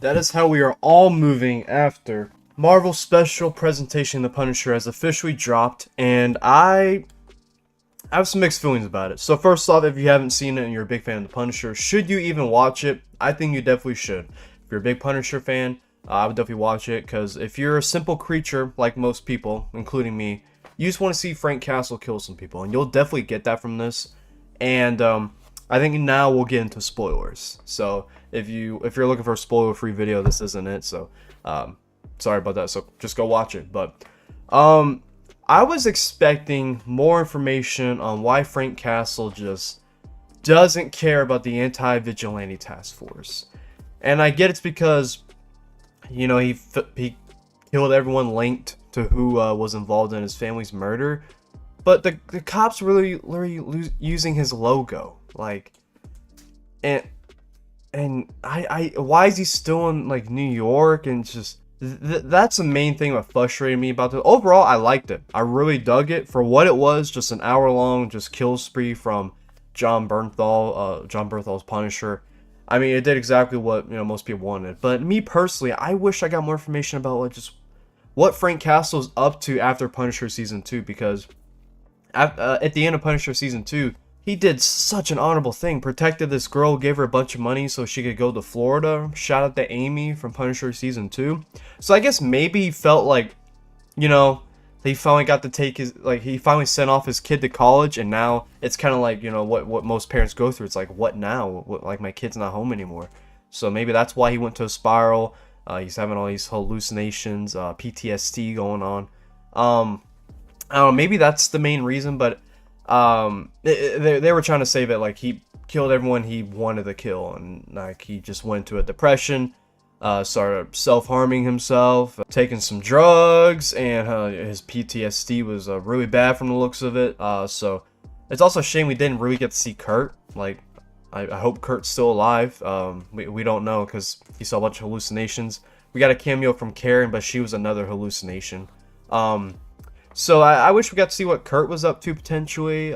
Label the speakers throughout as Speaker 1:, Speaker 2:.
Speaker 1: that is how we are all moving after Marvel's special presentation, The Punisher, has officially dropped, and I have some mixed feelings about it. So first off, if you haven't seen it and you're a big fan of The Punisher, should you even watch it? I think you definitely should. If you're a big Punisher fan, I would definitely watch it, because if you're a simple creature like most people, including me, you just want to see Frank Castle kill some people, and you'll definitely get that from this. And I think now we'll get into spoilers. So if you're looking for a spoiler-free video, this isn't it. So sorry about that. So just go watch it. But I was expecting more information on why Frank Castle just doesn't care about the anti-vigilante task force. And I get it's because, you know, he killed everyone linked to who was involved in his family's murder. But the cops really using his logo, like, and why is he still in like New York? And just that's the main thing that frustrated me about it. Overall, I liked it. I really dug it for what it was, just an hour-long just kill spree from Jon Bernthal's Punisher. I mean, it did exactly what, you know, most people wanted. But me personally, I wish I got more information about what Frank Castle's up to after Punisher Season 2, because at the end of Punisher Season 2, he did such an honorable thing. Protected this girl, gave her a bunch of money so she could go to Florida. Shout out to Amy from Punisher Season 2. So I guess maybe he felt like, you know, he finally got to take his, like, he finally sent off his kid to college, and now it's kind of like, you know, what most parents go through. It's like, what now? Like, my kid's not home anymore. So maybe that's why he went to a spiral. He's having all these hallucinations, PTSD going on. I don't know, maybe that's the main reason, but they were trying to say that, like, he killed everyone he wanted to kill, and like he just went into a depression, started self-harming himself, taking some drugs, and his PTSD was really bad from the looks of it. So it's also a shame we didn't really get to see Kurt. Like, I hope Kurt's still alive. We don't know, because he saw a bunch of hallucinations. We got a cameo from Karen, but she was another hallucination. So I wish we got to see what Kurt was up to, potentially.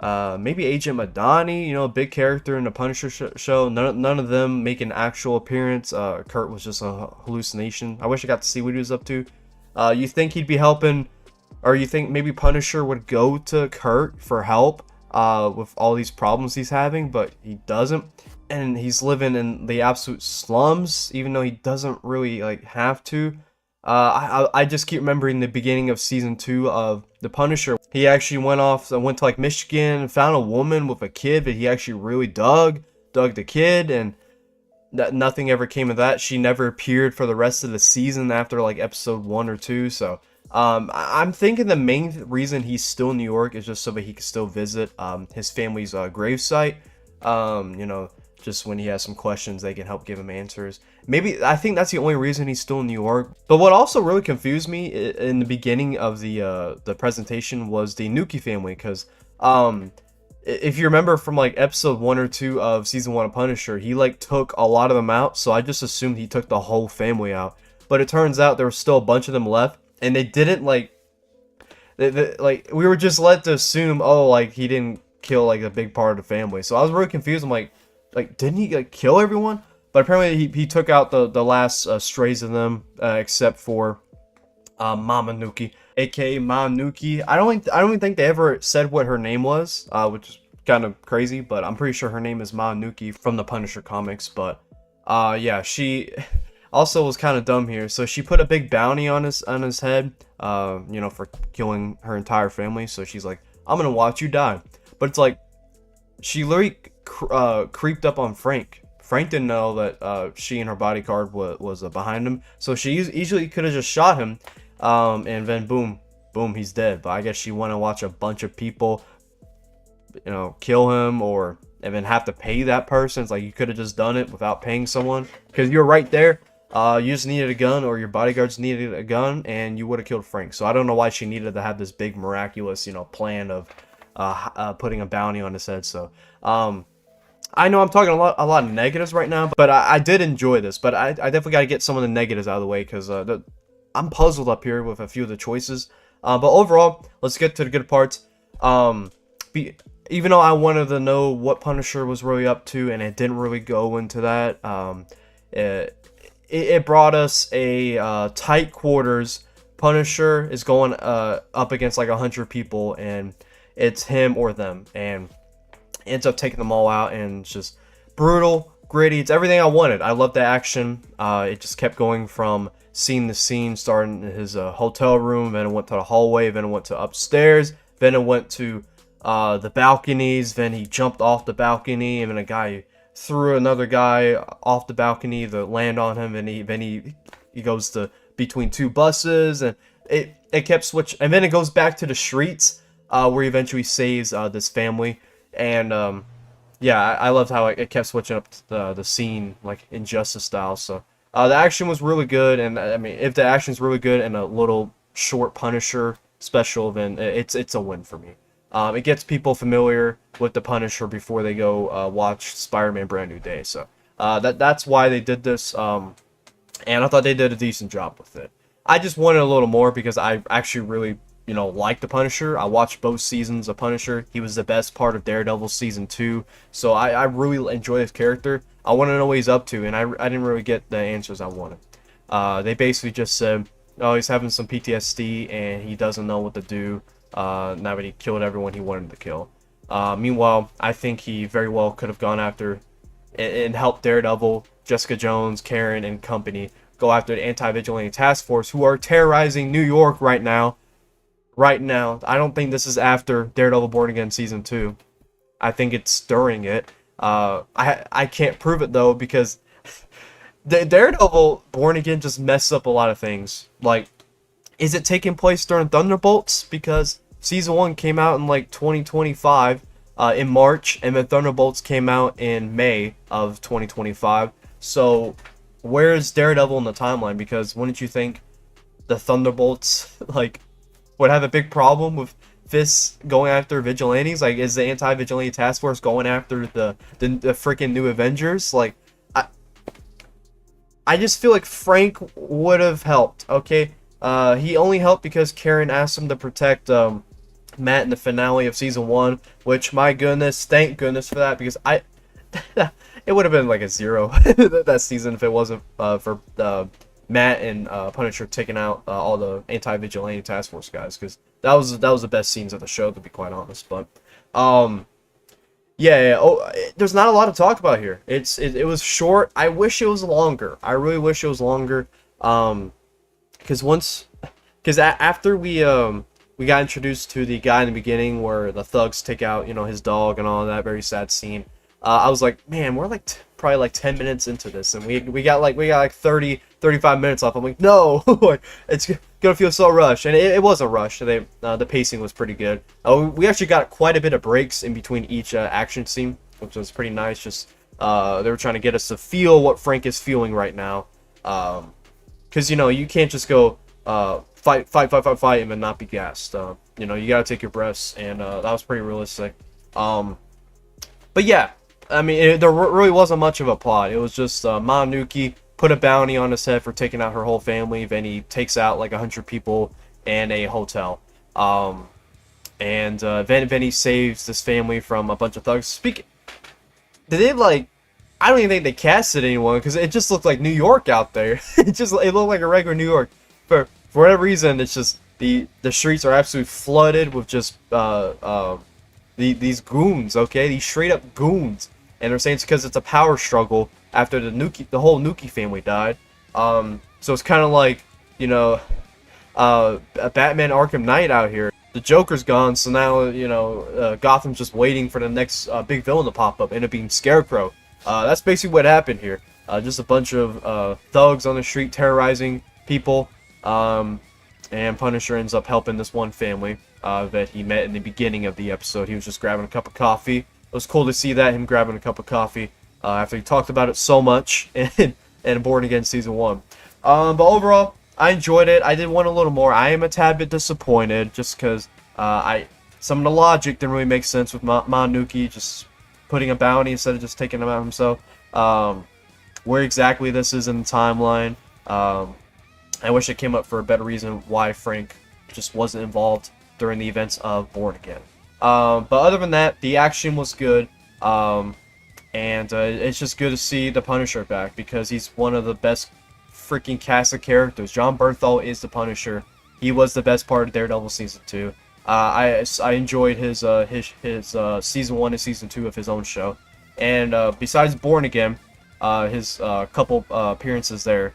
Speaker 1: Maybe Agent Madani, you know, a big character in the Punisher show. None of them make an actual appearance. Kurt was just a hallucination. I wish I got to see what he was up to. You think he'd be helping, or you think maybe Punisher would go to Kurt for help with all these problems he's having, but he doesn't. And he's living in the absolute slums, even though he doesn't really, like, have to. I just keep remembering the beginning of Season 2 of The Punisher. He actually went to like Michigan and found a woman with a kid that he actually really dug the kid, and nothing ever came of that. She never appeared for the rest of the season after like episode 1 or 2. So I'm thinking the main reason he's still in New York is just so that he can still visit his family's gravesite. You know, just when he has some questions, they can help give him answers. Maybe, I think that's the only reason he's still in New York. But what also really confused me in the beginning of the presentation was the Nuki family, because if you remember from like episode 1 or 2 of Season 1 of Punisher, he like took a lot of them out, so I just assumed he took the whole family out. But it turns out there was still a bunch of them left, and they didn't like, like, we were just led to assume, oh, like, he didn't kill like a big part of the family. So I was really confused. I'm like, didn't he like kill everyone? But apparently he took out the last strays of them, except for Mama Nuki, aka Ma Nuki. I don't even think they ever said what her name was, which is kind of crazy. But I'm pretty sure her name is Ma Nuki from the Punisher comics. But yeah, she also was kind of dumb here. So she put a big bounty on his head, you know, for killing her entire family. So she's like, I'm gonna watch you die. But it's like, she literally creeped up on Frank. Frank didn't know that she and her bodyguard was behind him, so she easily could have just shot him, and then boom, he's dead. But I guess she wanted to watch a bunch of people, you know, kill him, and then have to pay that person. It's like, you could have just done it without paying someone, because you're right there. You just needed a gun, or your bodyguards needed a gun, and you would have killed Frank. So I don't know why she needed to have this big miraculous, you know, plan of putting a bounty on his head. So I know I'm talking a lot of negatives right now, but I did enjoy this. But I definitely got to get some of the negatives out of the way, because I'm puzzled up here with a few of the choices. But overall, let's get to the good parts. Even though I wanted to know what Punisher was really up to, and it didn't really go into that, It brought us a tight quarters. Punisher is going up against like 100 people, and it's him or them, and ends up taking them all out, and it's just brutal, gritty. It's everything I wanted. I love the action. It just kept going from scene to scene, starting in his hotel room, then it went to the hallway, then it went to upstairs, then it went to the balconies, then he jumped off the balcony, and then a guy threw another guy off the balcony to land on him, and he goes to between two buses, and it kept switching, and then it goes back to the streets where he eventually saves this family. And yeah, I loved how it kept switching up the scene, like Injustice style. So the action was really good, and I mean, if the action's really good and a little short Punisher special, then it's a win for me. It gets people familiar with the Punisher before they go watch Spider-Man Brand New Day. So that's why they did this, and I thought they did a decent job with it. I just wanted a little more because I actually really, like the Punisher. I watched both seasons of Punisher. He was the best part of Daredevil season 2. So I really enjoy his character. I want to know what he's up to, and I didn't really get the answers I wanted. They basically just said, oh, he's having some PTSD, and he doesn't know what to do now that he killed everyone he wanted to kill. Meanwhile, I think he very well could have gone after and helped Daredevil, Jessica Jones, Karen, and company go after the anti-vigilante task force, who are terrorizing New York right now. I don't think this is after Daredevil Born Again season 2. I think it's during it. I can't prove it though, because the Daredevil Born Again just messed up a lot of things. Like, is it taking place during Thunderbolts? Because season 1 came out in like 2025 in March, and then Thunderbolts came out in May of 2025. So where is Daredevil in the timeline? Because wouldn't you think the Thunderbolts would have a big problem with Fisk going after vigilantes? Like, is the anti-vigilante task force going after the freaking new Avengers? Like, I just feel like Frank would have helped. Okay, he only helped because Karen asked him to protect Matt in the finale of season 1, which, my goodness, thank goodness for that, because it would have been like a 0 that season if it wasn't for Matt and Punisher taking out all the anti-vigilante task force guys, because that was the best scenes of the show, to be quite honest. But yeah. Oh, there's not a lot to talk about here. It was short. I wish it was longer. I really wish it was longer. Because after we got introduced to the guy in the beginning where the thugs take out his dog and all that very sad scene. I was like, man, we're like probably like 10 minutes into this, and we got like 30 35 minutes left. I'm like, no, it's gonna feel so rushed, and it was a rush. The pacing was pretty good. We actually got quite a bit of breaks in between each action scene, which was pretty nice. Just they were trying to get us to feel what Frank is feeling right now, because you can't just go fight, and then not be gassed. You gotta take your breaths, and that was pretty realistic. But yeah, I mean, there really wasn't much of a plot. It was just Monuki put a bounty on his head for taking out her whole family. Then he takes out like 100 people in a hotel. And then he saves this family from a bunch of thugs. Did they I don't even think they casted anyone, because it just looked like New York out there. It looked like a regular New York. For whatever reason, it's just the streets are absolutely flooded with just these goons, okay? These straight up goons. And they're saying it's because it's a power struggle after the whole Nuki family died. So it's kind of like, a Batman Arkham Knight out here. The Joker's gone, so now, Gotham's just waiting for the next big villain to pop up, and it being Scarecrow. That's basically what happened here. Just a bunch of thugs on the street terrorizing people. And Punisher ends up helping this one family that he met in the beginning of the episode. He was just grabbing a cup of coffee. It was cool to see that, him grabbing a cup of coffee after he talked about it so much in Born Again Season 1. But overall, I enjoyed it. I did want a little more. I am a tad bit disappointed just because some of the logic didn't really make sense with Monuki just putting a bounty instead of just taking him out himself. Where exactly this is in the timeline. I wish it came up for a better reason why Frank just wasn't involved during the events of Born Again. But other than that, the action was good. and it's just good to see the Punisher back because he's one of the best freaking cast of characters. Jon Bernthal is the Punisher. He was the best part of Daredevil season 2. I enjoyed his season 1 and season 2 of his own show, and besides Born Again, his couple appearances there,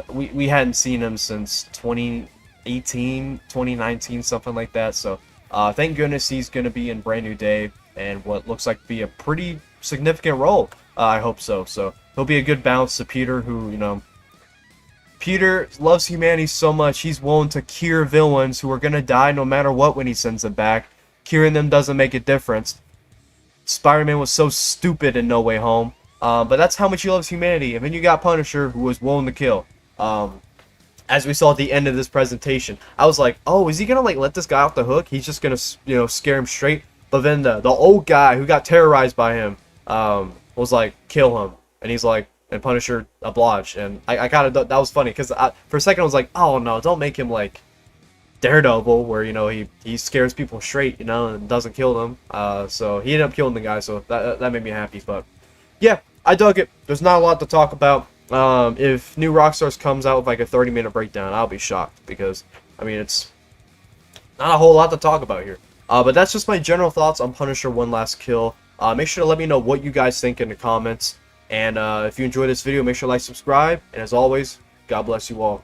Speaker 1: we hadn't seen him since 2018, 2019, something like that. So thank goodness he's going to be in Brand New Day and what looks like to be a pretty significant role. I hope so. So he'll be a good balance to Peter, who, you know, Peter loves humanity so much, he's willing to cure villains who are going to die no matter what when he sends them back. Curing them doesn't make a difference. Spider-Man was so stupid in No Way Home. But that's how much he loves humanity. And then you got Punisher, who was willing to kill. As we saw at the end of this presentation, I was like, oh, is he going to like let this guy off the hook? He's just going to, you know, scare him straight. But then the old guy who got terrorized by him was like, kill him. And he's like, and Punisher obliged. And I kind of, that was funny, because for a second I was like, oh no, don't make him like Daredevil, where, you know, he scares people straight, you know, and doesn't kill them. So he ended up killing the guy, so that made me happy. But yeah, I dug it. There's not a lot to talk about. If New Rockstars comes out with like a 30-minute breakdown, I'll be shocked, because I mean, it's not a whole lot to talk about here. But that's just my general thoughts on Punisher One Last Kill. Make sure to let me know what you guys think in the comments. And if you enjoyed this video, make sure to like, subscribe. And as always, God bless you all.